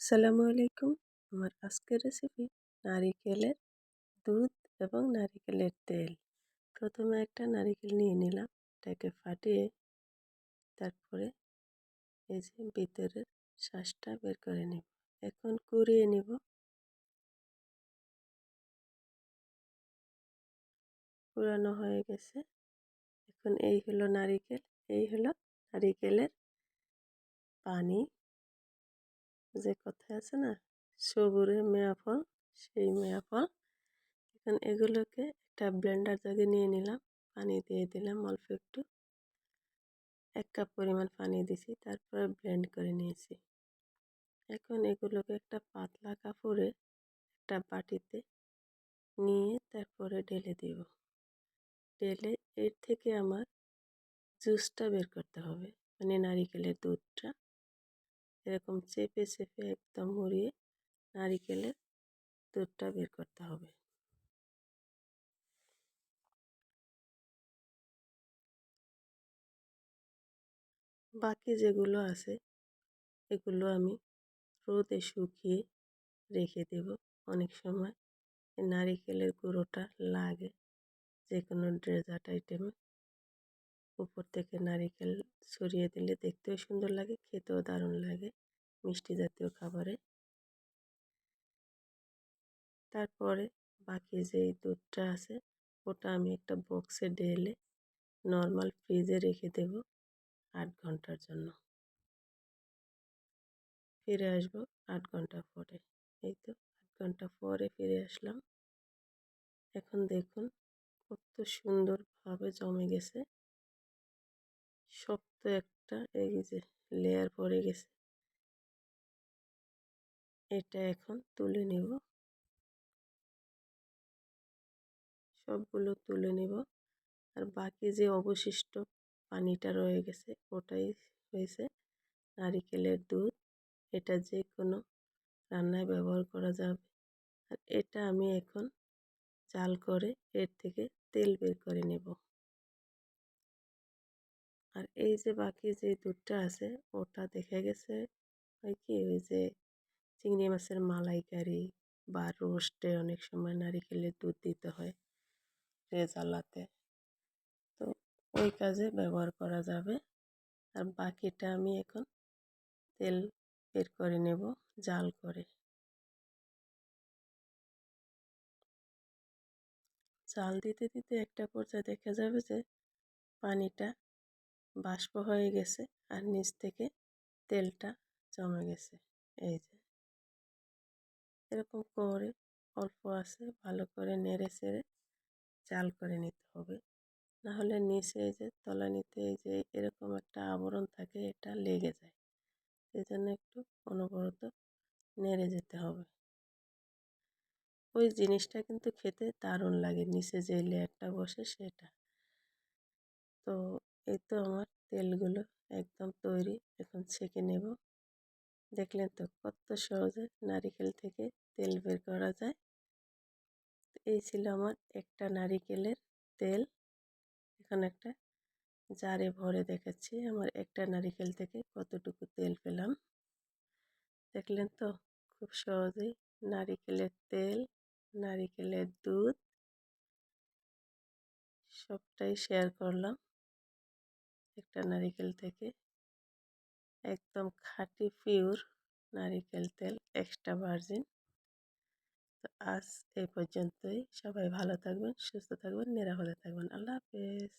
আসসালামু আলাইকুম। আমার আজকের রেসিপি নারিকেলের দুধ এবং নারিকেলের তেল। প্রথমে একটা নারিকেল নিয়ে নিলাম, এটাকে ফাটিয়ে তারপরে এই যে ভিতরের শাঁসটা বের করে নিব। এখন কুড়িয়ে নিব। কুড়ানো হয়ে গেছে। এখন এই হলো নারিকেল, এই হলো নারিকেলের পানি। যে কথায় আছে না, সবুরে মেয়া ফল, সেই মেয়া ফল। এখন এগুলোকে একটা ব্লেন্ডার জাগে নিয়ে নিলাম, পানি দিয়ে দিলাম অল্প একটু, 1 কাপ পরিমাণ পানি দিছি, তারপরে ব্লেন্ড করে নিয়েছি। এখন এগুলোকে একটা পাতলা কাপড়ে একটা বাটিতে নিয়ে তারপরে ঢেলে দিব। ঢেলে এর থেকে আমার জুসটা বের করতে হবে, মানে নারিকেলের দুধটা এরকম চেপে চেপে একদম মুড়িয়ে নারিকেলের দুধটা বের করতে হবে। বাকি যেগুলো আছে এগুলো আমি রোদে শুকিয়ে রেখে দেব। অনেক সময় নারিকেলের গুঁড়োটা লাগে যে কোনো ডেজার্ট আইটেমে। উপর থেকে নারিকেল ছড়িয়ে দিলে দেখতেও সুন্দর লাগে, খেতেও দারুণ লাগে মিষ্টি জাতীয় খাবারে। তারপরে বাকি যেই দুধটা আছে ওটা আমি একটা বক্সে ঢেলে নর্মাল ফ্রিজে রেখে দেব 8 ঘন্টার জন্য। ফিরে আসবো 8 ঘন্টা পরে। এই তো 8 ঘন্টা পরে ফিরে আসলাম। এখন দেখুন কত সুন্দরভাবে জমে গেছে। শক্ত একটা এই যে লেয়ার পড়ে গেছে। এটা এখন তুলে নেব, সবগুলো তুলে নেব। আর বাকি যে অবশিষ্ট পানিটা রয়ে গেছে ওটাই হয়েছে নারিকেলের দুধ। এটা যে কোনো রান্নায় ব্যবহার করা যাবে। আর এটা আমি এখন জাল করে এর থেকে তেল বের করে নেব। আর এই যে বাকি যে দুধটা আছে ওটা দেখা গেছে হয় কি, ওই যে চিংড়ি মাছের মালাইকারি বা রোস্টে অনেক সময় নারিকেলের দুধ দিতে হয় রেজালাতে, তো ওই কাজে ব্যবহার করা যাবে। আর বাকিটা আমি এখন তেল বের করে নেব জাল করে। জাল দিতে দিতে একটা পর্যায়ে দেখা যাবে যে পানিটা বাষ্প হয়ে গেছে আর নিচ থেকে তেলটা জমে গেছে। এই যে এরকম করে অল্প আছে ভালো করে নেড়ে চেড়ে জাল করে নিতে হবে, না হলে নিচে এই যে তলানিতে এই যে এরকম একটা আবরণ থাকে, এটা লেগে যায়। এই জন্য একটু অনবরত নেড়ে যেতে হবে। ওই জিনিসটা কিন্তু খেতে দারুণ লাগে, নিচে যে লেয়ারটা বসে সেটা। তো এই তো আমার তেলগুলো একদম তৈরি, এখন ছেঁকে নেব। দেখলেন তো কত সহজে নারিকেল থেকে তেল বের করা যায়। এই ছিল আমার একটা নারিকেলের তেল। এখন একটা জারে ভরে দেখাচ্ছি আমার একটা নারিকেল থেকে কতটুকু তেল পেলাম। দেখলেন তো খুব সহজেই নারিকেলের তেল, নারিকেলের দুধ সবটাই শেয়ার করলাম একটা নারিকেল থেকে। একদম খাঁটি পিওর নারিকেল তেল, এক্সট্রা ভার্জিন। তো আজ এই পর্যন্তই। সবাই ভালো থাকবেন, সুস্থ থাকবেন, নিরাপদে থাকবেন। আল্লাহ হাফেজ।